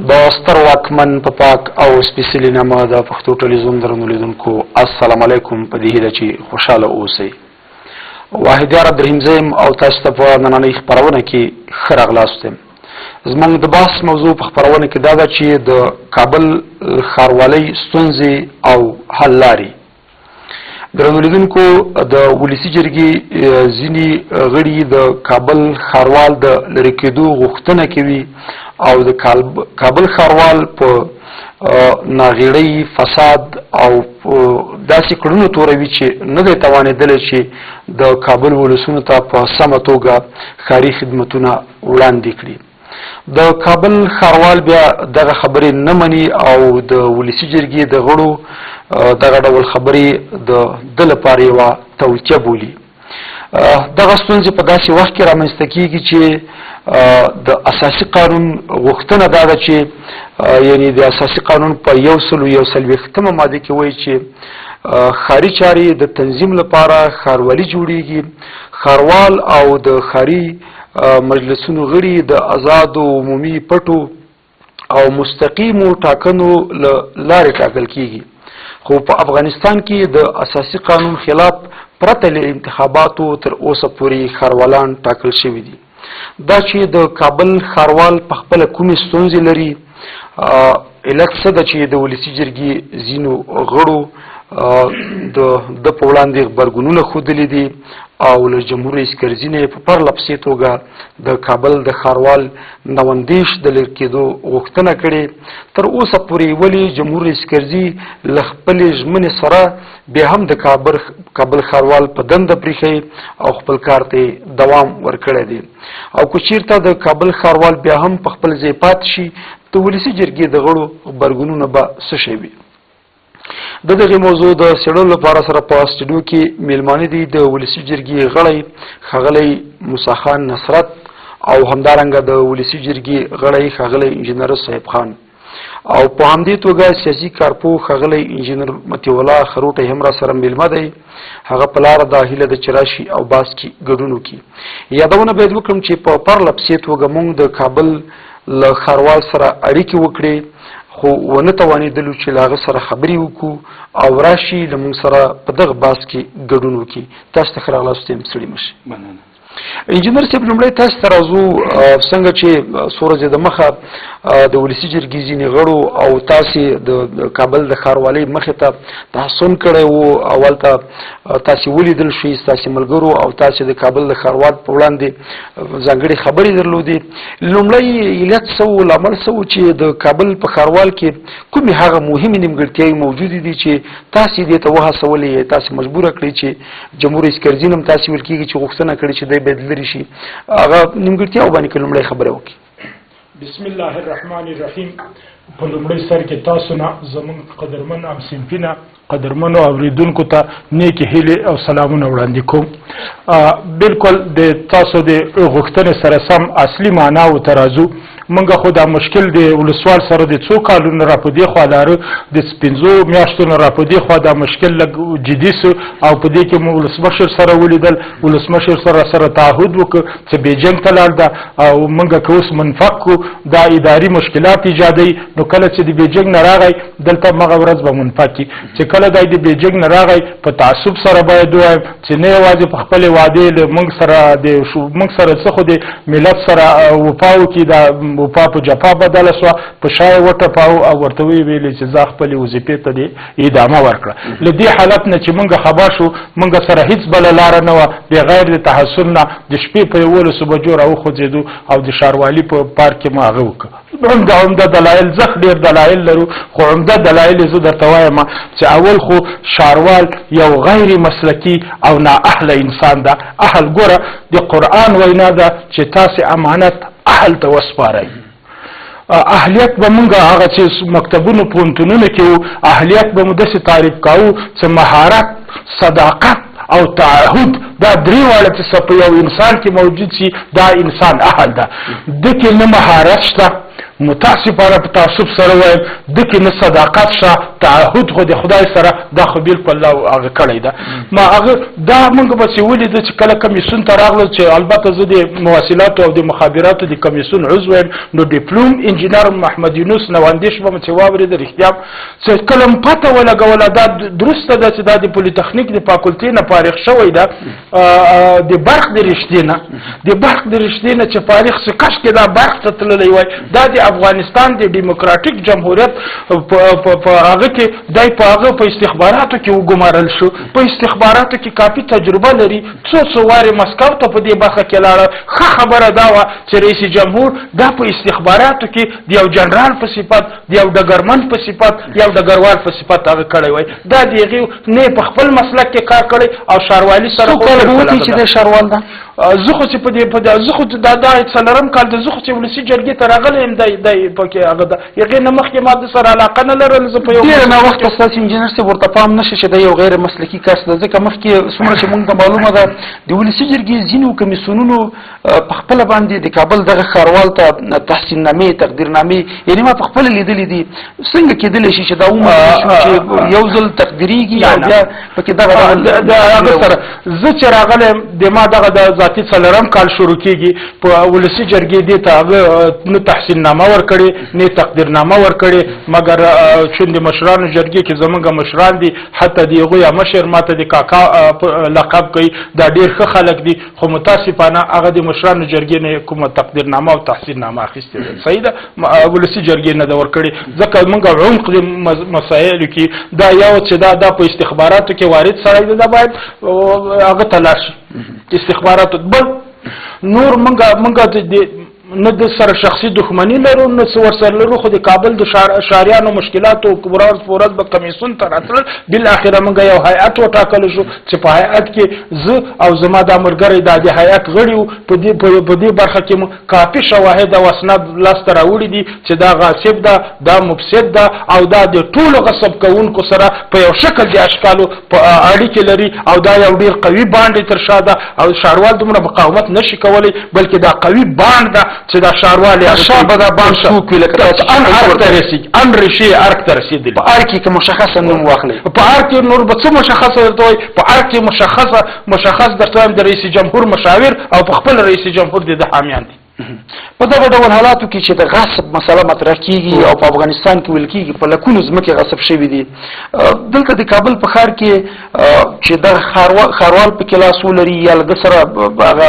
د ستر واکمن په پاک او سپیڅلي نامه د پښتو ټلویزیون درنو لیدونکو السلام علیکم. په دې هیله چې خوشحاله اوسئ. واحد یار عبدالرحیم او تاسو ته په نننۍ خپرونه کې ښه راغلاست. زموږ د بحث موضوع په خپرونه کې دا ده چې د کابل ښاروالۍ ستونزې او حل لارې. درنو لیدونکو، د ولسي جرګې ځینې غړي د کابل ښاروال د لرې کېدو غوښتنه کوي او د کابل ښاروال په ناغېړۍ، فساد او داسې کړنو توروي چې نه دی توانېدلی چې د کابل ولسونو ته په سمه توګه ښاري خدمتونه وړاندې کړي. د کابل ښاروال بیا دغه خبرې نه مني او د ولسي جرګې د غړو دغه ډول خبرې د ده لپاره یوه توطیه بولي. دغه ستونزې په داسې وخت کې رامنځته کېږي چې د اساسي قانون غوښتنه دا ده چې یعنی د اساسي قانون په 141 ماده کې وایي چې ښاري چارې د تنظیم لپاره ښاروالي جوړیږي. ښاروال او د ښاري مجلسونو غړي د آزادو عمومي پټو او مستقیمو ټاکنو له لارې ټاکل کیږي. خو په افغانستان کې د اساسي قانون خلاف پرته له انتخاباتو تر اوسه پورې ښاروالان ټاکل شوي دي. دا چې د کابل ښاروال په خپله کومې ستونزې لري، علت څه ده چې د ولسي جرګې ځینو غړو د په وړاندې غبرګونونه ښودلي دي او له جمهور رئیس کرزي نه په پرله پسې توګه د کابل د ښاروال 99 د لرې کېدو غوښتنه کړې. تر اوسه پورې ولې جمهور رئیس کرزي له خپلې ژمنې سره بیا هم د کابل ښاروال په دنده پرېښی او خپل کار ته دوام ورکړی دی. او که چېرته د کابل ښاروال بیا هم په خپل ځای پاتې شي، د ولسي جرګې د غړو غبرګونونه به څه شی وي؟ د دغې موضوع د څېړلو لپاره سره په سټوډیو کې میلمانه دي د ولسي جرګې غړی ښاغلی موسی خان نصرت او همدارنګه د ولسي جرګې غړی ښاغلی انجینر صاحب خان، او په همدې توګه سیاسي کارپو ښاغلی انجینر مطیع الله خروټی هم را سره میلمه دی. هغه په لاره د هیله د چې راشي او باس کې ګډون وکړي. یادونه باید وکړم چې په پرله پسې توګه موږ د کابل له ښاروال سره اړیکې وکړې، خو ونه توانېدلو چې له هغه سره خبرې وکړو او راشي له موږ سره په دغه باس کې ګډون وکړي. تاسو ته ښه راغلاست یم، ستړي مه شئ. انجینر صاحب، لومړی تاسو ته راځو. څنګه چې څو ورځې د مخه د ولسي جرګې ځینې غړو او تاسې د کابل د ښاروالۍ مخې ته تحصن کړی و، اول ته تاسې ولیدل شوي، ستاسې ملګرو او تاسې د کابل د ښاروال په وړاندې ځانګړې خبرې درلودې. لومړی علت څه و، لامل څه و چې د کابل په ښاروال کې کومې هغه مهمې نیمګړتیاوې موجودې دي چې تاسې دې ته وهڅولې، تاسې مجبوره کړئ چې جمهور رئیس کرزي هم تاسې ویل کېږي چې غوښتنه کړې چې دی باید لرې شي، هغه نیمګړتیاو باندې که لومړی خبره وکړي؟ بسم الله الرحمن الرحیم. په لومړی سر کې تاسو نه زموږ قدرمن او صنفینه قدرمنو اوریدونکو ته نیکې هیلې او سلامونه وړاندې کوم. بالکل د تاسو د غوښتنې سره سم اصلي معناو ته راځو. موږ خو دا مشکل د ولسوال سره د څو کالونو را په دې خوا لاره، د 5 میاشتو نه را په دې خوا دا مشکل لږ جدي سو او په دې کې مو ولسمشر سره ولیدل، ولسمشر سره تعهد وکړ چې بیجنګ ته لاړ ده او موږ که اوس منفق کړو دا اداري مشکلات ایجادوي. نو کله چې د بیجنګ نه راغی دلته مغه ورځ به منفق کړي، چې کله دا د بیجنګ نه راغی په تعصب سره باید ووایم چې نه یوازې په خپلې وعدې له موږ سره څه خو د ملت سره وفا وکړي، دا وفا په جفا بدله سوه، په شای وټپاو او ورته ویې ویلې چې زه خپلې وظیفې ته دې ادامه ورکړه. له دې حالت نه چې موږ خبر شو، موږ سره هیڅ بله لاره نه وه بغیر د تحصل نه. د شپې په 11 بجو راوخوځېدو او د ښاروالي په پارک کې مو هغه وکړه. عمده دلایل، زخ ډېر دلایل لرو، خو عمده دلایل زه درته وایم چې اول خو ښاروال یو غیر مسلکي او نااهله انسان ده. اهل ګوره د قرآن وینا ده چې تاسې امانت اهل ته وسپارئ. اهلیت به مونږ هغه چې مکتبونو پوهنتونونو کې وو، اهلیت به مو داسې تعریف کوو چې مهارت، صداقت او تعهد، دا درې واړه چې په یو انسان کې موجود شي دا انسان اهل ده. دکې نه مهارت شته، متاسفانه په تعصب سره وایم، دکې نه صداقت شته، تعهد خو د خدای سره دا خو بالکل هغه کړی ده ما هغه دا موږ به چې ولیدو چې کله کمیسیون ته راغلو چې البته زه د مواصلاتو او د مخابراتو د کمیسیون عضو یم نو ډیپلوم انجینر محمد یونس نواندې شوم چې واورېده رښتیا چې کله م پته ولګوله دا درسته ده چې دا د پولیتخنیک د فاکولټۍ نه فارغ شوی ده د برق د رشتې نه چې فارغ شي کاشکې دا برق ته تللی وای دا د افغانستان د ډیموکراتیک جمهوریت په هغه کې دی په هغه په استخباراتو کې وګمارل شو په استخباراتو کې کافي تجربه لري څو وارې مسکو ته په دې برخه کې لاړه ښه خبره دا وه چې رئیس جمهور دا په استخباراتو کې د یو جنرال په صفت د یو ډګرمن په صفت یو ډګروال په صفت هغه کړی وای دا د هغې نه په خپل مسلک کې کار کړی او ښاروالي سره چې د ښاروال ده زه خو چې په دې زه خو دا څلورم کال د زه خو چې ولسي جرګې ته راغلی یم دی پکې هغه ده هغې نه مخکې ما د سره علاقه نه لرل زه په یو ډېره ناوخته ستاسو انجینر صاحب ورته پام نشي چې دا یو غیر مسلکي کس ده ځکه مخکې څومره چې موږ ته معلومه ده د ولسي جرګې ځینو کمیسیونونو په خپله باندې د کابل دغه ښاروال ته تحسیننامې تقدیرنامې یعنې ما په خپله لیدلي دي څنګه کېدلی شي چې دا ومنل شو چې یو ځل تقدیریږي او بیا پکې دغه هغه سره زه چې راغلی یم د ما دغه د ذاتي څلورم کال شروع کېږي په ولسي جرګې دې ته هغه نه تحسیننامه ورکړې نه تقدیرنامه ورکړې مګر چون د مشرانو جرګې کې زمونږ مشران دي حتی د هغوی مشر ماته د کاکا لقب کوي دا ډېر ښه خلک دي خو متاسفانه هغه د مشرانو جرګې نه کومه تقدیرنامه او تحسیننامه اخیستې ده صحیح ده ولسي جرګې نه ده ورکړې ځکه موږ عمق د مسایلو کې دا یو چې دا په استخباراتو کې وارد سړی دی دا باید هغه ته لاړ شي استخباراتو بل نور موږ نه د سره شخصي دښمني لرو نه څه ورسره لرو خو د کابل د ښاریانو مشکلاتو ورځ په ورځ به کمیسیون ته راتلل بالاخره موږ یو هیئت وټاکلی شو چې په هیئت کې زه او زما دا ملګری دا د هیئت غړي وو په دې برخه کې مو کافي شواهد او اسناد لاسته راوړي دي چې دا غاصب ده دا مفسد ده او دا د ټولو غصب کوونکو سره په یو شکل د اشکالو په اړیکې لري او دا یو ډېر قوي باند تر شا ده او ښاروال دومره مقاومت نشي کولی بلکې دا قوي باند ده چې دا ښاروال شابه دا باند څوک وي لکه ان ریشې ارګ ته رسېدلي په ارګ کې که مشخصه نوم واخلئ په ارګ کې نور به څه مشخصه درته وایي په ارګ کې مشخص درته وایم د رئیس جمهور مشاور او په خپل رئیس جمهور د حامیان دي په دغه ډول حالاتو کې چې د غصب مسله مطرح کېږي او په افغانستان کې ویل کېږي په لکونو ځمکې غصب شوي دي دلته د کابل په ښار کې چې دغه ښاروال پکې لاس ولري یا له ده سره هغه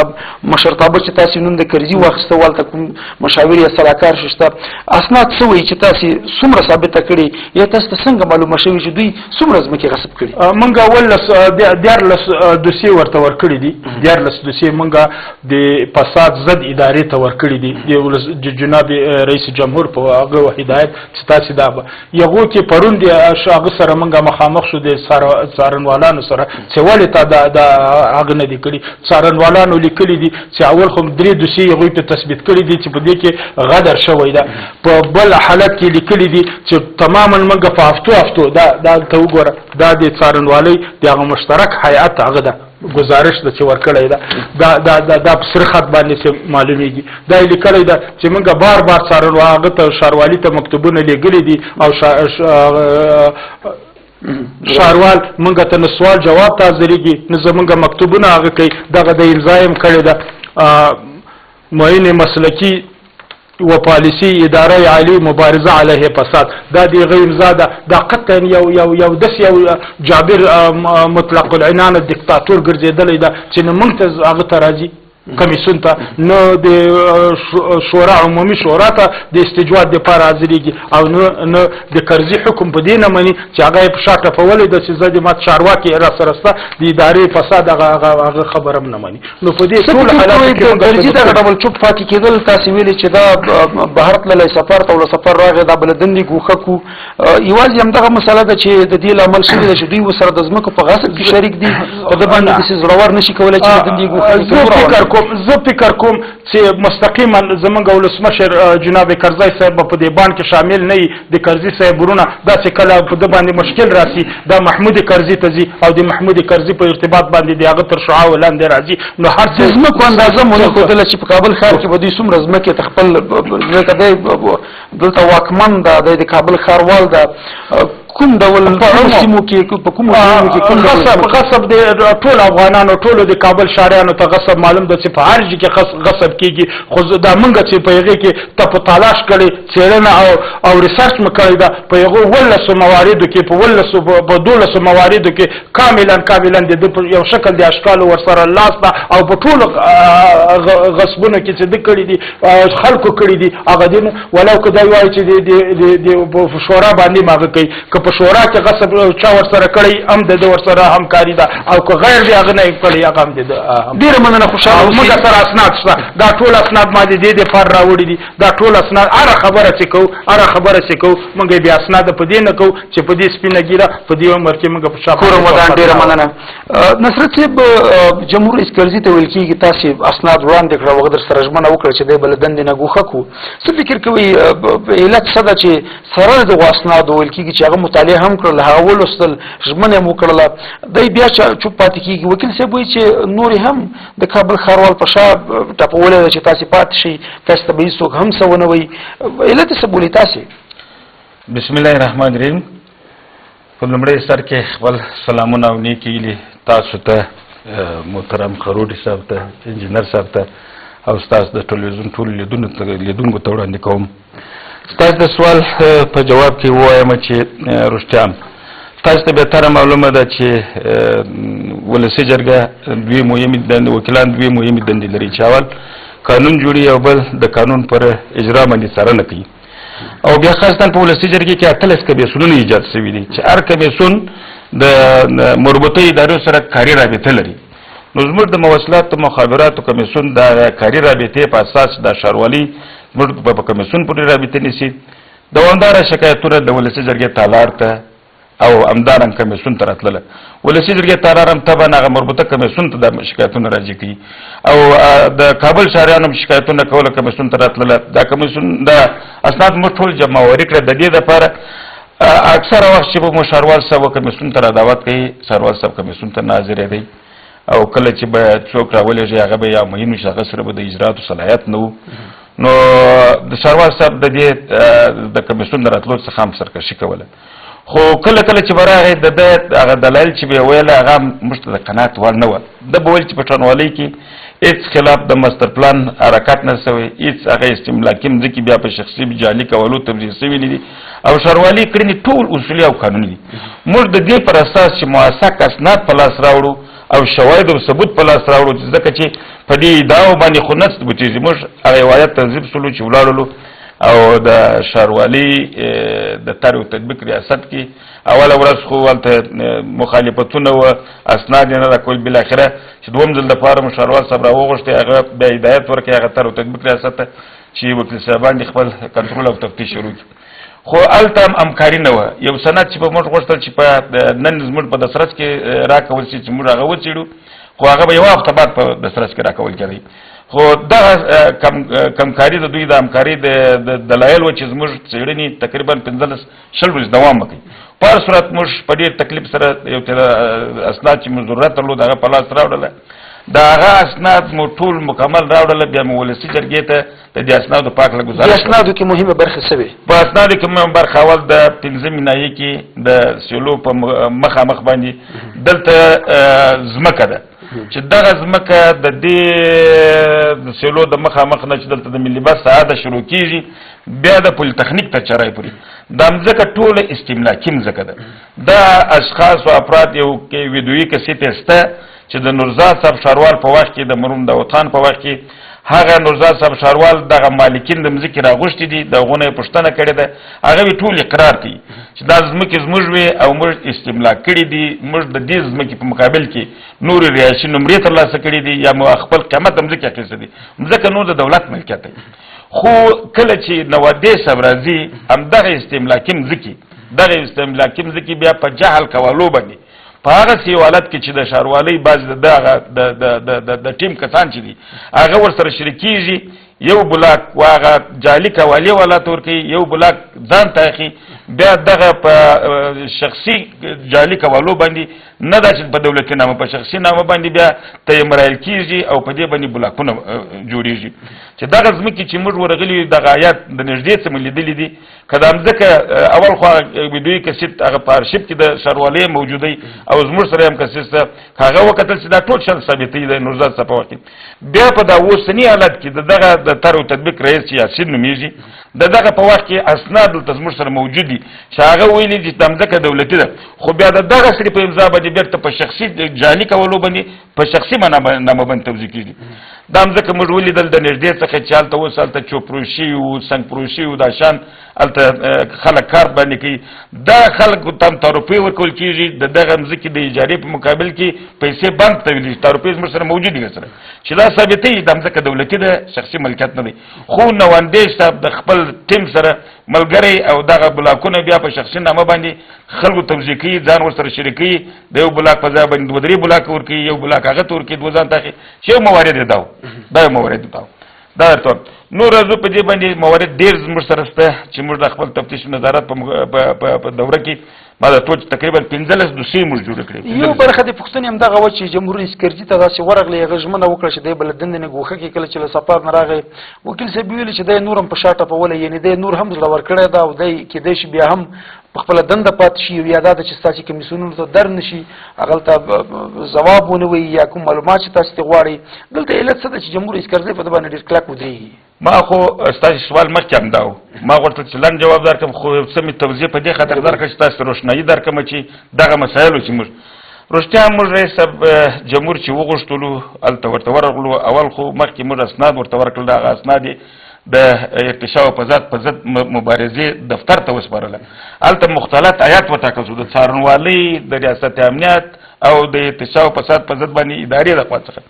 مشرتابه چې تاسې نوم د کرزي واخیسته والته کوم مشاور یا سلاکار شته اسناد څه وایي چې تاسې څومره ثابته کړې یا تاسو ته څنګه معلومه شوي چې دوی څومره ځمکې غصب کړي موږ 14 دوسیې ورته ورکړي دي 14 دوسیې موږ د فساد ضد ادارې ته ورکړي دي د جناب رئیس جمهور په هغه هدایت چې تاسې دا یغو کې پرون د هغه سره موږ مخامخ شو د څارنوالانو سره چې ولې تا دا هغه نه دي کړي څارنوالانو لیکلي دي چې اول خو 3 دوسیې هغوی ته تثبیت کړي دي چې په دې کې غدر شوی ده په بل حالت کې لیکلي دي چې تماما موږ په هفتو دا ته وګوره دا د څارنوالۍ د هغه مشترک هیئت هغه ده گزارش د چې ورکړی دا په سره خط باندې معلومیږي دا یې لیکلی ده چې موږ بار هغه ته ښاروالي ته مکتوبونه لیږلي دي او ښاروال موږ ته نه سوال جواب ته حاضرېږي نه زموږ مکتوبونه هغه کوي دغه د امضا یې کړې ده معین مسلکي و پالیسی اداره عالی مبارزه علیه فساد دا دی غیر امضا ده دا قطعا یو دس یو جابر مطلق العنان دیکتاتور ګرځېدلی ده چې نه موږ ته هغه ته راځي کمیسیون ته نه د شورا عمومي شورا ته د استجواب دپاره حاضرېږي او نه د کرزي حکم په دې نه مني چې هغه یې په شا ټپولی ده چې زه د مات چارواکي راسره شته د ادارې فساد هغه خبره هم نه مني نو په دې ټول حالاتو کې کرزي دغه ډول چوپ پاتې کېدل تاسې ویلي چې دا بهر تللی سفر ته له سفر راغی دا بله دندې ګوښه کړو یوازې همدغه مسله ده چې د دې لامل شوې ده چې دوی ورسره د ځمکو په غصب کې شریک دي په ده باندې داسې زړور نشي کولی چې د دندې ګوښه زه فکر کوم چې مستقیما زمونږ ولسمشر جناب کرزی صاحب په دې باند کې شامل نه وي د کرزي صاحب ورونه داسې کله په ده باندې مشکل راسي دا محمود کرزي ته ځي او د محمود کرزي په ارتباط باندې د هغه تر شعاع لاندې راځي نو هر څه ځمکو اندازه مو نه ښودله چې په کابل ښار کې به دوی څومره ځمکې ته خپل ځکه دی دلته واکمن ده دی د کابل ښاروال ده کوم ډول سیمو کې په کومو سیمو کې کوم غصب د ټول افغانانو ټولو د کابل ښاریانو ته غصب معلوم ده چې په هر ځای کې غصب کېږي خو دا موږ چې په هغې کې ته په تلاش کړې څېړنه او ریسرچ مې کړې ده په هغو 18 مواردو کې په 12 مواردو کې کاملا د ده یو شکل د اشکالو ورسره لاس ده او په ټولو غصبونو کې چې ده کړي دي خلکو کړي دي هغه دي ولو که دی وایي چې په شورا باندې ماغه کوي که په شورا کې غصب چا ورسره کړی هم د ده ورسره همکاري ده او که غیر دی هغه نه یې کړی هغه هم د ده ډېره مننه خوشحاله موږ سره اسناد شته دا ټول اسناد ما د دې دپاره راوړي دي دا ټول اسناد هره خبره چې کوو موږ یې بیا اسناد په دې نه کوو چې په دې سپینه ګیره په دې عمر کې موږ په شا ډېره مننه نصرت صاحب جمهور رئیس کرزي ته ویل کېږي تاسې اسناد وړاندې کړه هغه در سره ژمنه وکړه چې دی به له دندې نه ګوښه کړو څه فکر کوئ علت څه ده چې سره د دغو اسنادو ویل کېږي چې هغه مطالعه هم کړل هغه ولوستل ژمنه یې هم وکړله دی بیا چوپ پاتې کېږي وکیل صاحب وایي چې نورې هم د کابل ښاروال په شا ټپولی ده چې تاسې پاتې شئ تاسې ته به هېڅوک هم څه ونه وایي علت یې څه بولي تاسې بسم الله الرحمن الرحیم په لومړي سر کې خپل سلامونه او نیکې هیلې تاسو ته محترم خروډي صاحب ته انجینر صاحب ته او ستاسو د ټلویزیون ټولو لیدونکو ته وړاندې کوم ستاسو د سوال په جواب کې ووایم چې رښتیا تاسو ته بهتره معلومه ده چې ولسي جرګه وکیلان دوی مهمې دندې لري چې اول قانون جوړي او بل د قانون پر اجرا باندې څارنه کوي او بیا خاصتاً په ولسي جرګې کې 18 کمیسیونونه ایجاد شوي دي چې هر کمیسیون د مربوطه ادارو سره کاري رابطه لري نو زموږ د مواصلاتو مخابراتو کمیسیون د کاري رابطې په اساس د ښاروالي زموږ په کمیسیون پورې رابطه نیسي دوامداره شکایتونه د ولسي جرګې تالار ته او همدارنګه کمیسیون ته راتلله ولسي جرګې تالار هم طبعا هغه مربوطه کمیسیون ته د شکایتونه راجع کوي او د کابل ښاریانو هم شکایتونه کوله کمیسیون ته راتلله دا کمیسیون د اسناد موږ ټول جمعوري کړه د دې دپاره اکثره وخت چې به مو ښاروال صاحب کمیسیون ته را دعوت کوي ښاروال صاحب کمیسیون ته ناظر دی او کله چې به څوک راولېږي هغه به یا مهم وي چې هغه سره به د اجرااتو صلاحیت نه و نو د ښاروال صاحب د دې د کمیسیون د راتلو څخه هم سرکشي کوله خو کله چې به راغی د ده هغه دلایل چې به یې ویله هغه موږ ته د قناعت وړ نه وه ده به ویل چې په ټولنوالۍ کې هېڅ خلاف د مستر پلان حرکت نه شوی هېڅ هغه استملاکي مځکې بیا په شخصي جعلي کولو تبدیل شوي نه دي او ښاروالي کړنې ټول اصولي او قانوني دي موږ د دې پر اساس چې موثق اسناد په لاس راوړو او شواهد او ثبوت په لاس راوړو ځکه چې په دې ادعاو باندې خو نه ثبوتېږي موږ هغه روایت تنظیم شولو چې ولاړلو او د ښاروالي د طرح او تطبیق ریاست کې اوله ورځ خو هلته مخالفتونه وه اسناد یې نه راکول بالاخره چې دوم ځل دپاره مو ښاروال صاحب راوغوښتی هغه بیا هدایت ورکړي هغه طرح او تطبیق ریاست ته چې وکیل صاحبان دې خپل کنټرول او تفتیش شروع کړي خو هلته هم همکاري نه وه یو سند چې به موږ غوښتل چې په نن زموږ په دسرس کې راکول شي چې موږ هغه وڅېړو خو هغه به یوه هفته بعد په دسرس کې راکول کېدی خو دغه کمکاري د دوی د همکاري د دلایل و چې زموږ څېړنې تقریبا 15-20 ورځې دوام وکړي په هر صورت موږ په ډېر تکلیف سره یو اسناد چې موږ ضرورت درلود هغه په لاس راوړله د هغه اسناد مو ټول مکمل راوړله بیا مو ولسي جرګې ته د دې اسنادو پاکله ګزارش د اسنادو کې مهمه برخه څه وې په اسنادو کې مهمه برخه اول د 15 ناحیې کې د سیلو په مخامخ باندې دلته ځمکه ده چې دغه ځمکه د دې سیلو د مخامخ نه چې دلته د ملي بس ساحه شروع کېږي بیا د پولیتخنیک ته چرای پورې دا مځکه ټوله استملاکي مځکه ده دا اشخاص او افراد یو کې ویډیویي کسیټ شته چې د نورزاد صاحب ښاروال په وخت کې د مرحوم داود خان په وخت کې هغه نورزاد صاحب ښاروال دغه مالکین د مځکې راغوښتي دي د هغو نه یې پوښتنه کړې ده هغه یې ټول اقرار کوي چې دا ځمکې زموږ وې او موږ استملاک کړي دي موږ د دې ځمکې په مقابل کې نورې رهایشي نمرې ترلاسه کړي دي یا مو خپل قیمت د مځکې اخیستې دي مځکه نور د دولت ملکیت دی خو کله چې نوادې صاحب راځي همدغه استملاکي مځکې بیا په جهل کولو باندې په هغه سی حالت کې چې د ښاروالۍ بعضې د ټیم کسان چې دي هغه ورسره شریکېږي یو بلاک واغه جعلي قوالی والا تورکی یو بلاک ځان تاخي بیا دغه په شخصي جعلي قوالو باندې نه دا چې په دولتي نامه په شخصي نامه باندې بیا ته مرایل کیږي او په دې باندې بلاکونه جوړیږي چې دغه ځمکې چې موږ ورغلي دغه آیات د نږدې څه مې لیدلي دي که دا مځکه اول خوا ویډیوي کسیټ هغه په ارشیف کې د ښاروالۍ موجودی او زموږ سره هم کسیټ ته هغه وکتل چې دا ټول شل ثابتوي د نوزاد صفوه کې بیا په دا اوسني حالت کې دغه د طرح او تطبیق رئیس چې یاسین نومیږي دغه په وخت کې اسناد دلته زموږ سره موجود دي چې هغه ویلي چې دا مځکه دولتي ده خو بیا دغه سړي په امضا باندې بېرته په شخصي جعلي کولو باندې په شخصي نامه باندې توضیح کېږي دا مځکه موږ ولیدل د نږدې څخه چې هلته اوس هلته چوپروشي وو سنګپروشي وو دا شان هلته خلک کار باندې کوي دا خلکو ته هم تعرفې ورکول کېږي د دغه مځکې د اجارې په مقابل کې پیسې بانک ته ویلي تعرفې زموږ سره موجود دي سره چې دا ثابتوي دا مځکه دولتي ده شخصي ملکیت نه دی خو نواندې صاحب د خپل ټیم سره ملګری او دغه بلاکونه بیا په شخصي نامه باندې خلکو توضیح کوي ځان ورسره شریکوي د یو بلاک په ځای باندې 2-3 بلاک ورکوي یو بلاک هغه ته ورکوي 2 ځان ته چې یو موارد یې دا یو موارد دا درته نور زه په دې باندې موارد ډېر زموږ سره شته چې موږ د خپل تفتیش نظارت په دوره کې ما دا ټول تقریبا 15 دوسیې موږ جوړ کړې یو برخه د پښتنې همدغه و چې جمهور رئیس کرزي ته داسې ورغلی هغه ژمنه وکړه چې دی به له دندې نه ګوښه کې کله چې له سفر نه راغی وکیل صاحب ویلي چې دی نور هم په شا ټپولی یعنې دی نور هم زړه ورکړی ده او دی کېدی شي بیا هم په خپله دنده پاتې شي یا دا ده چې ستاسې کمیسیونونو ته در نه شي هغلته ځواب ونه وایي یا کوم معلومات چې تاسو ترې غواړئ دلته علت څه ده چې جمهور رئیس کرزي په ده باندې ډېر کلک ودرېږي ما خو ستاسو سوال مخکې هم دا و ما غوښتل چې لنډ جواب درکړم خو څه مې توضیح په دې خاطر درکړه چې تاسو ته روښنایي درکړم چې دغه مسایلو چې موږ رښتیا موږ رئیس صاحب جمهور چې وغوښتلو هلته ورته ورغلو اول خو مخکې موږ اسناد ورته ورکړل هغه اسناد د ارتشا او په ضد مبارزې دفتر ته وسپارله هلته مختلط آیات وټاکل شو د څارنوالۍ د ریاست امنیت او د ارتشا او فساد په ضد باندې ادارې د خوا څخه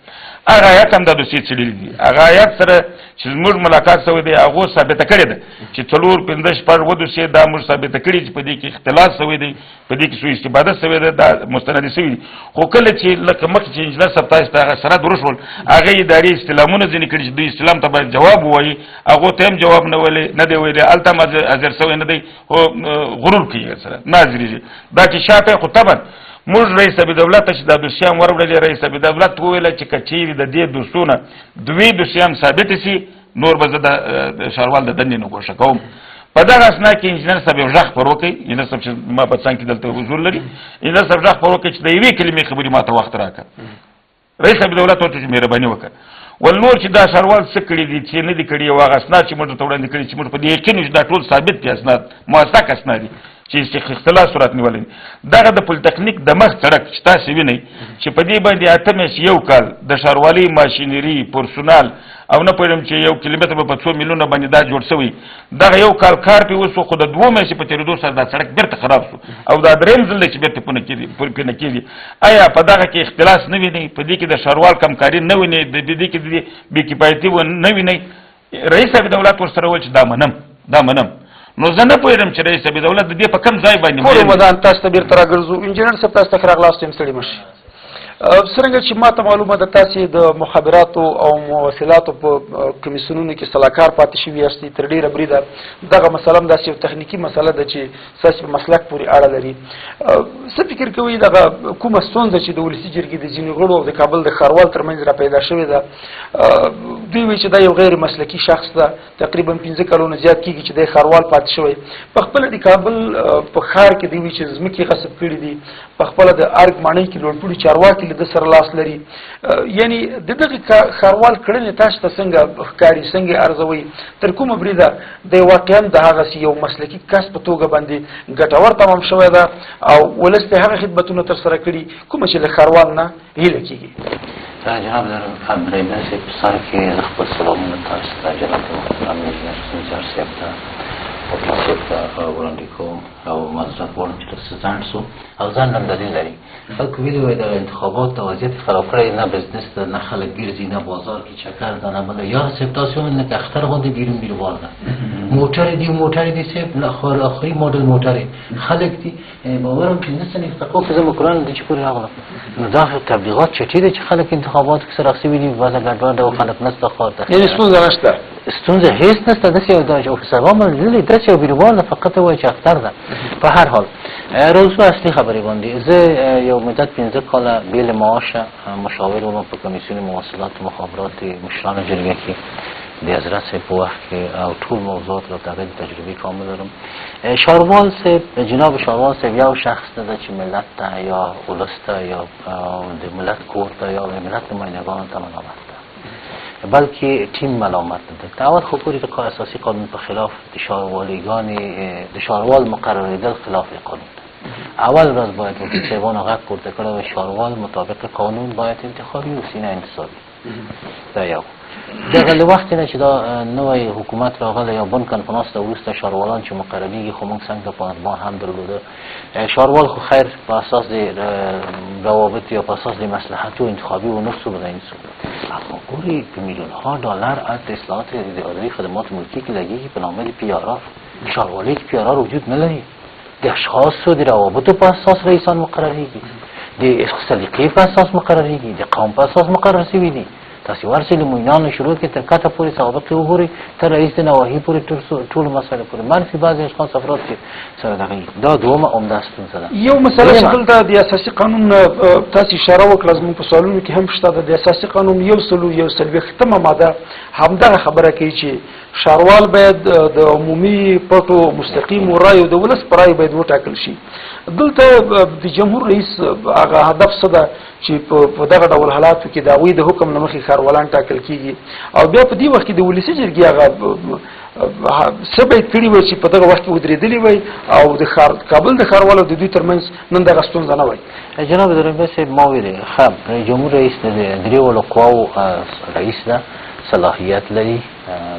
هغه آیات هم دا دوسیې څېړلي دي هغه آیات سره چې زموږ ملاقات شوی دی هغو ثابته کړې ده چې 4 5 6 7 دوسیې دا موږ ثابته کړي چې په دې کې اختلاس شوی دی په دې کې سوء استفاده شوې ده دا مستند شوي دي خو کله چې لکه مخکې چې انجینر صاحب تاسو ته هغه سند ورسول هغه ادارې استلامونه ځینې کړي چې دوی استلام ته باید جواب ووایي هغو ته هم جواب نه دی ویلی هلته هم حاضر شوی نه دی خو غرور کوي سره نه حاضرېږي دا چې شاته خو طبعا موږ رئیس دولت ته چې دا دوسیه هم وروړلې رئیس دولت وویله چې که چیرې د دې دوسونه 2 دوسیې هم ثابتې شي نور به زه د ښاروال د دندې نه ګوښه کوم په دغه اسنا کې انجینر صاحب یو غږ پر وکړي انجینر صاحب چې ما په څنګ کې دلته حضور لري انجینر صاحب غږ پر وکړي چې د یوې کلمې خبرې ما ته وخت راکړه رئیس دولت ورته چې مهرباني وکړه ول نور چې دا ښاروال څه کړي دي چې نه دي کړي او هغه اسناد چې موږ ته وړاندې کړي چې موږ په دې یقین یو چې دا ټول ثابت دي اسناد موثق اسناد دي چې اختلاف صورت نیولې دغه د پولیټکنیک د مخ سړک چې تاسو وینئ چې په دې باندې 8 میاشتې یو کال د ښاروالۍ ماشینري پرسونال او نه پوهېږم چې 1 کیلومتر به په 2 میلیونه باندې دا جوړ شوی دغه یو کال کار پې وسو خو د 2 میاشتې په تېرېدو سره دا سړک بېرته خراب شو او دا درېیم ځل دی چې بېرته پنه کېږي آیا په دغه کې اختلاس نه وینئ په دې کې د ښاروال کمکاري نه وینئ د دې کې د بې کفایتي نه وینئ رئیس دولت ورسره وویل چې دا منم نو زه نه پوهېږم چې رئیس دولت د دې په کوم ځای باندې ټول مدان تاسو ته بیرته راګرځو انجینر صاحب تاسو ته ښه راغلاست یم ستړي مه شئ څرنګه چې ما ته معلومه ده تاسې د مخابراتو او مواصلاتو په کمیسیونونو کې سلاکار پاتې شوي یاستئ تر ډېره بریده دغه مسله هم داسې یو تخنیکي مسله ده چې ستاسې په مسلک پورې اړه لري څه فکر کوئ دغه کومه ستونزه چې د ولسي جرګې د ځینې غړو او د کابل د ښاروال تر منځ را پیدا شوې ده دوی وایي چې دا یو غیر مسلکي شخص ده تقریبا 15 کلونه زیات کېږي چې دی ښاروال پاتې شوی په خپله د کابل په ښار کې دوی وایي چې ځمکې غصب کړي دي په خپله د ارګ ماڼۍ کې لوړپوړي چارواکي د سره لاس لري یعنی د دغه ښاروال کړنې تاسو ته څنګه ښکاري څنګه ارزوي تر کومه بریده د واقعا د هغسې یو مسلکي کس په توګه باندې ګټور تمام شوی ده او ولس ته هغه خدمتونه ترسره کړي کومه چې له ښاروال نه هیله کېږي جناب عبدالرحمن صاحب سر کې خپل سلامونه تاسو ته جناب محترم انجینر سنجار صاحب ته وکیل صاحب ته وړاندې کوم او معذرت غواړم چې تاسو ځنډ شو او ځان هم دلیل لري خلکو ویلي وایي د انتخاباتو وضعیت خراب کړی نه بزنس ده نه خلک ګرځي نه بازار کې چکر ده نه بله یا صاحب تاسو وویل لکه اختر غوندې بیرون بیروبار ده موټرې دي صاحب آخري ماډل موټرې خلک دي باورم چې نه سنې افتقاق زه مکران دي چې پورې راغلم نو دا تبلیغات چټي ده چې خلک انتخاباتو کې سره اخیستي وي وضع ګډوډه او خلک نسته ښار ته یعنې ستونزه نشته ستونزه هیڅ نشته داسې یو د سبا مې لیدلی داسې یو بیروبار ده فقط وایي چې اختر ده په هر حال روزو اصلي خبرې باندې زه یو مدت 15 کاله بې له معاشه مشاور وم په کمیسیون مواصلات و مخابرات مشران جرګه کې د حضرت صاحب په وخت کې او ټول موضوعات را تغیر تجربه کامل لرم شاروال صاحب جناب شاروال صاحب یو شخص نه ده چې ملت ته یا ولس ته یا د ملت کور ته یا د ملت نمایندگانو ته ملامت ده بلکې ټیم ملامت ده اول خو پوری د اساسي قانون په خلاف د شاروال مقرریدل خلاف قانون ده اول ورځ باید وکیل صاحبانو غږ پورته کړی و شاروال مطابق قانون باید انتخابي اوسي نه انتصابي دا یو دغه له وخت نه چې دا نوی حکومت راغلی یا بن کنفرانس ته وروسته شاروالان چې مقرریږي خو موږ څنګه پارلمان هم درلوده شاروال خو خیر په اساس د روابط یا په اساس د مصلحتو انتخابي و نفسو بدین سو اما ګوري په میلیون‌ها دلار از اصلاحات اداري خدمات ملکی کې لګیږي په نامه د پیارار شاروالی کې پیارار وجود نه لري د اشخاصو د روابطو په اساس رئیسان مقرریږي د سلیقې په اساس مقرریږي د قوم په اساس مقرر شوي دي تاسو ورسې له موینانو شروع کې تر کاته پورې سوابق وګورئ تر رئیس د نواحي پورې ټول مسایل پورې منفي بعضې اشخاص افراد چې سره دغه دا دومره عمده ستونزه ده یو مسله چې دلته د اساسي قانون تاسو اشاره وکړه زموږ په سوالونو کې هم شته د اساسي قانون 140 ماده همدغه خبره کوي چې شاروال باید د عمومي پټو مستقیم رایو د ولس پر رای باید وټاکل شي دلته د جمهور رئیس هغه هدف څه ده چې په دغه ډول حالاتو کې د هغوی د حکم له مخې ښاروالان ټاکل کېږي او بیا په دې وخت کې د ولسي جرګې هغه څه باید کړي وای چې په دغه وخت کې ودرېدلي وای او د کابل د ښاروالو د دوی ترمنځ نن دغه ستونزه نه وای جناب درنبه صاحب ما ویلې ښه جمهور رئیس د دریو قواو رئیس ده صلاحیت لري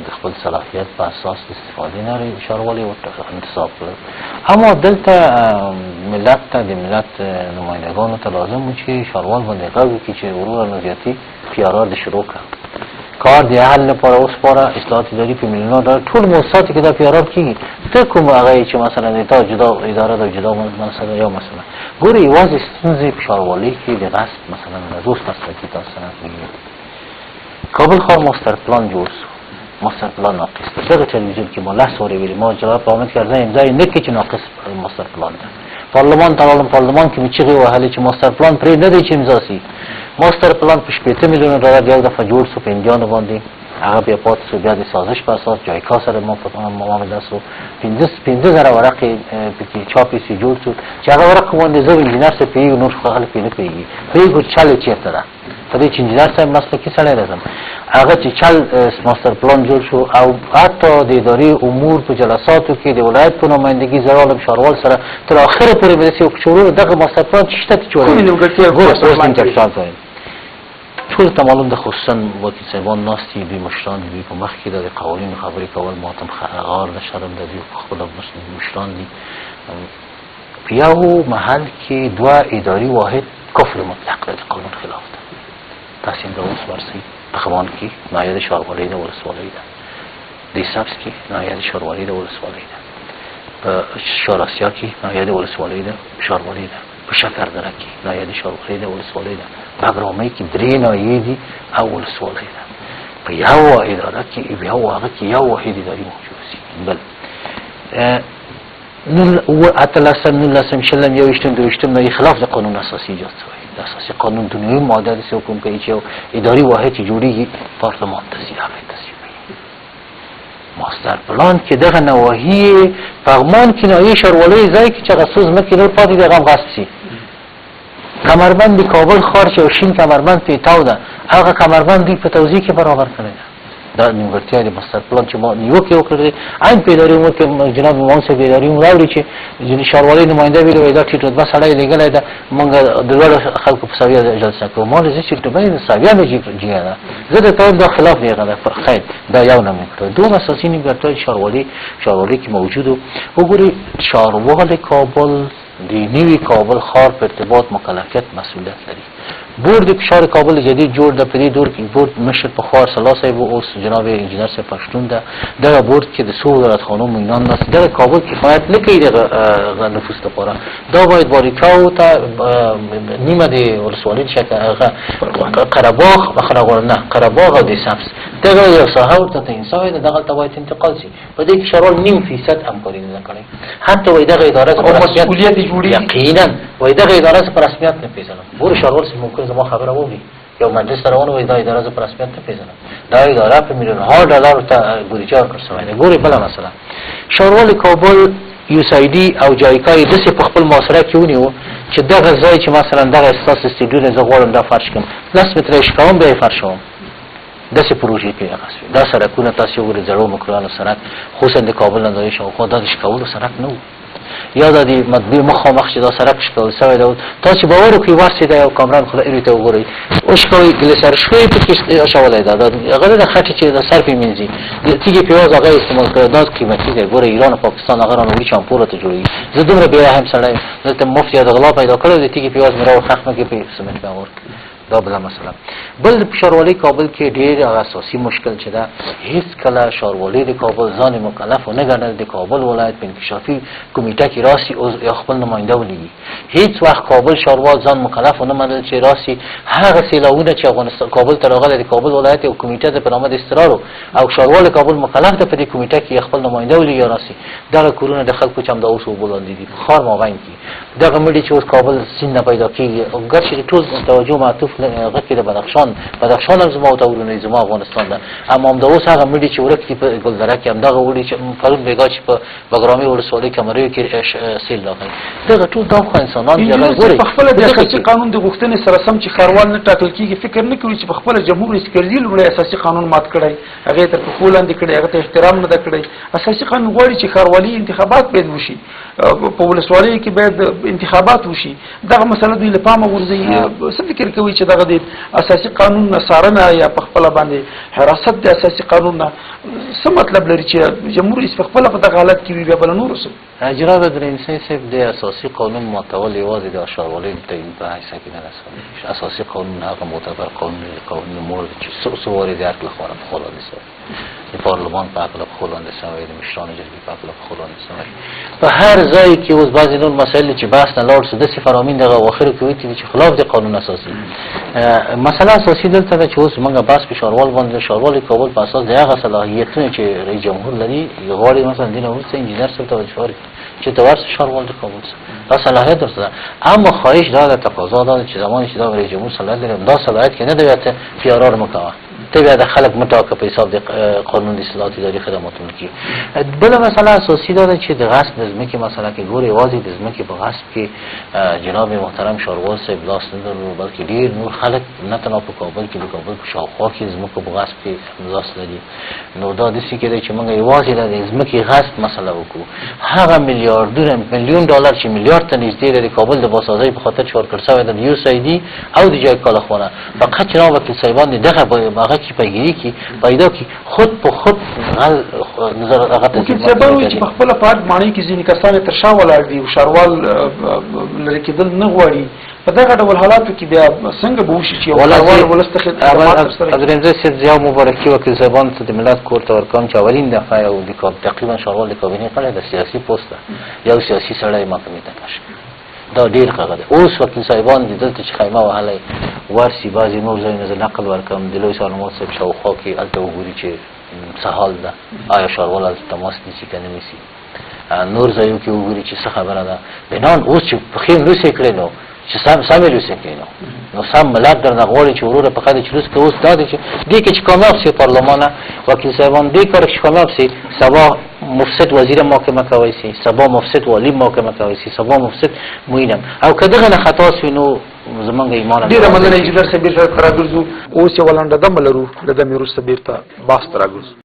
د خپل صلاحیت په اساس استفاده نه لري ښاروالي ورته انتصاب کړي اما دلته ملت ته د ملت نمایندګانو ته لازم و چې ښاروال باندې غږ وکړي چې وروره نظریاتي پیارار د شروع کړه کار د حل لپاره وسپاره اصلاحات اداري په میلیونونو ډالر ټول موسساتو کې دا پیارار کېږي ته کوم هغه چې مثلا دا جدا اداره ده جدا مثلا یو مثلا ګورې یوازې ستونزې په ښاروالۍ کې د غصب مثلا د روز مسلکي تاسو نه کابل ښار ماستر پلان جوړ شو ماستر پلان ناقص ده دغه تلویزیون کې ما لس وارې ویلي ما جواب پامت کردم امضای نه کې چې ناقص ماستر پلان ده پارلمان ته لاړم پارلمان کې مې چیغې وهلې چې ماستر پلان پرې نه دی چې امضا سي ماستر پلان په 80 میلیون ډالر یو دفعه جوړ شو په امجانو باندې هغه بیا پاتې شو بیا د سازش په اساس جایکا سره ما په معامله شو 15000 ورقې پکې چاپې شي جوړ شو چې هغه ورق باندې زه انجینر څه پیږي نور خلک نه پیږي پیږي چاله چیرته ده په دې چې انجینر صاحب مسلکي سړی راځم هغه چې چل ماستر پلان جوړ شو او حتی د اداري امور په جلساتو کې د ولایت په نمایندګي زه عالم شاروال سره تر اخره پورې به داسې شروع دغه ماستر پلان چې شته جوړوي ټول ته معلوم ده خصوصا وکیل صاحبان ناستي دوی مشران دوی په مخ کې د قوانینو خبرې کول ماتم غار د شرم د دوی خپل مشران دي په یو محل کې دوه اداري واحد کفر مطلق ده د قانون خلاف ده تاسو هم اوس ورسئ په خوان کې نایب شاروالۍ د ولسوالۍ ده د سبز کې نایب شاروالۍ د ولسوالۍ ده په شاراسیا کې نایب ولسوالۍ ده شاروالۍ ده په شکردره کې نایب شاروالۍ د ولسوالۍ ده بګرامۍ کې درې نایدي او ولسوالۍ ده په یو اداره کې یو هغه کې یو واحد اداري موجود شي بل اتلسم نلسم شلم یوشتم دوشتم نه خلاف د قانون اساسي ایجاد شوی د اساسي قانون د نوې ماده د حکم کوي چې اداري واحد چې جوړیږي پارلمان تصویب ماستر پلان کې دغه نواحي فرمان کې نه شاروالۍ ځای کې چې غصوز مکه نور پاتې دغه غصب شي کمربند کابل ښار چې شین کمربند پیتاو ده هغه کمربند دی په توزیع کې برابر کړی دا نیمګړتیا د ماستر پلان چې ما نیوکه وکړې عین په اداري امور کې جناب امام صاحب اداري امور راوړي چې ځینې ښاروالۍ نماینده ویلي دا ټیټ رتبه سړی لېږلی ده موږ د لوړو خلکو په سویه جلسه کوو ما زه چې رتبه د سویه نه جګه ده زه د کوم دا خلاف دی هغه خیر دا یو نه مې کړو دوه اساسي نیمګړتیا ښاروالۍ کې موجود وګورئ ښاروال کابل د نیوي کابل ښار په ارتباط مکلفیت مسئولیت لري بورد فشار کابل جدید جوړ د پدې دور کې بورد مشر په خور سلا صاحب اوس جناب انجینر صاحب پښتون ده دا بورد کې د څو وزارت خانو مینان ناس د کابل کفایت نه کوي د نفوس لپاره دا باید باریکاو ته نیمه د ولسوالۍ قرهباغ نه قرهباغ او د سبز دغه یو ساحه ورته انسان دغه ته باید انتقال شي په دې کې شورا 0.5% همکاري نه کوي حتی وای دغه اداره مسؤلیت جوړي یقینا وای دغه اداره په رسمیت نه پیژنم ګور شورا سم ممکن زما خبره ووري یو مجلس روان وای دا اداره په رسمیت نه پیژنم دا اداره په میلیونها ډالر ته ګورچا کړسوي نه ګوري بل مثلا شورا کابل USAID او جایکا د څه په خپل معاشره کې ونیو چې دغه ځای چې مثلا دغه اساس استډیو نه زغورم دا فرش کوم لاس متر شکوم به فرشوم داسې پروژې کې راغسوي دا سړکونه تاسو وګورئ زړو مکرانو سړک خصوصا د کابل نه د شاوخوا د شکولو سړک نه و یا د مطبوع مخامخ چې دا سړک شکول شوی دی تاسو باور وکړئ ورسې دا یو کامران خو لري ته وګورئ او شکوي ګلیسر شوی په کې شاولای دا هغه د خټې چې د سر په منځي تیږي پیاز هغه استعمال کړه دا قیمتي دی ګوره ایران او پاکستان هغه رانوړي چمپوره ته جوړي زه دومره بیا هم سړی دلته مفتی د غلا پیدا کړو د تیږي پیاز مرو خخمه کې په سمټ باور دا بل مسله بل شاروالۍ کابل کې ډېر اساسي مشکل چې دا هیڅ کله شاروالۍ د کابل ځان مکلف نه ګڼل د کابل ولایت په انکشافي کمیټه کې راسي او خپل نماینده ولګي هیڅ وخت کابل شاروال ځان مکلف نه منل چې راسي هغه سیلاونه چې افغانستان کابل ته راغلي د کابل ولایت او کمیټه د برنامه د استقرار او شاروال کابل مکلف ده په دې کمیټه کې خپل نماینده ولګي راسي دا کورونه د خلکو چې هم د اوسو بولاندې دي خار مابین کې دغه مړي چې اوس کابل سین پیدا کیږي او ګرځي ټول توجه معطوف هغه کې د بدخشان هم زما او تورونه زما افغانستان ده اما هم د اوس هغه مړي چې ورکتي په ګلدره کې هم دغه وړي چې پرون بیګا چې په بګرامي ولسوالۍ کمرې کې سیل راغی دغه ټول دا خو انسانان دي ګوري په خپل د اساسي قانون د غوښتنې سره سم چې خاروال نه ټاکل کیږي فکر نه کوي چې په خپل جمهور رئیس کرزي لومړی اساسي قانون مات کړی هغه تر په لاندې کړی هغه ته احترام نه کړی اساسي قانون غواړي چې خاروالي انتخابات باید وشي په ولسوالۍ کې باید انتخابات وشي دغه مسله دوی له پامه غورځي څه فکر کوي چې دغه د اساسي قانون نصارنه یا په خپل باندې حراست د اساسي قانون نه څه مطلب لري چې جمهور رئیس په خپل په دغه حالت کې وي بل نور څه جناب درنسي صاحب د اساسي قانون معتول یوازې د شاروالۍ ته په حیثیت کې نه رسول اساسي قانون هغه معتبر قانون مورد چې څو ورې د عقل خوانه په خلا نشي د پارلمان په عقل په خلا نشي د مشران جرګې په عقل په خلا نشي په هر ځای کې اوس بعضی نور مسایل چې بحث نه لاړ شو د فرامین دغه واخر کوي چې خلاف د قانون اساسي مسله اساسي دلته چې اوس موږ بحث په شاروال باندې شاروال کابل په اساس دغه صلاحیتونه چې رئیس جمهور لري غواړي مثلا د نور څه انجینر څه توجه چې د ورس شاروال د کابل دا صلاحیت درته اما خواهش دا تقاضا ده چې زمانه چې دا رئیس جمهور صلاحیت لري دا صلاحیت کې نه دی ته پیارار مکوه ته بیا د خلک متوقع په حساب د قانون اصلاحات اداري خدماتو کې بل مسله اساسي ده چې د غصب د ځمکې مسله کې ګوري واځي د ځمکې په غصب کې جناب محترم شاروال صاحب لاس نه درلو بلکې ډیر نور خلک نه تنها په کابل کې د کابل په شاوخوا کې ځمکه په غصب کې لاس لري نو دا د څه کې چې موږ یوازې د ځمکې غصب مسله وکړو هغه میلیون ډالر چې میلیارډ ته نږدې د کابل د بازسازي په خاطر چور کړ شوی د USAID او د جای کاله خونه فقط جناب وکیل صاحبان دغه باغ کی پیگیری کی پیدا کی خود په خود نظر هغه ته چې په خپل پات معنی کې ځینې کسان تر شا ولاړ دي او شاروال لري کېدل نه غواړي په دغه ډول حالاتو کې بیا څنګه به وشي چې شاروال ولستخد حضرت سید ضیاء مبارکي وکیل صاحبان ته د ملت کور ته ورکوم چې اولین دفعه او د تقریبا شاروال د کابینې کړه د سیاسي پوسټ یو سیاسي سړی محکمې ته کاش دا ډیر ښه ده اوس وکیل صاحبان د دلته چې خیمه وهلای ورسي بعضی نور ځایونه زه نقل ورکم د لوی سالمات صاحب شاوخوا کې هلته وګوري چې څه حال ده آیا شاروال هلته تماس نیسي که نه نیسي نور ځایو کې وګوري چې څه خبره ده بنان اوس چې پښې لوسې کړې نو چې سمې لوسې کړې نو سم ملت درنه غواړي چې وروره په قدر چې لوس که اوس دا دی چې دې کې چې کامیاب سي پارلمانه وکیل صاحبان دې کار چې کامیاب سي سبا مفسد وزیر محکمه کوي سي سبا مفسد والی محکمه کوي سي سبا مفسد موینم او کداغه نه خطا سوي نو زمونږ ایمان ډیره مننه انجینر صاحب راګرځو اوس یو ولنده دم لرو د دمیر صاحب ته باست راګرځو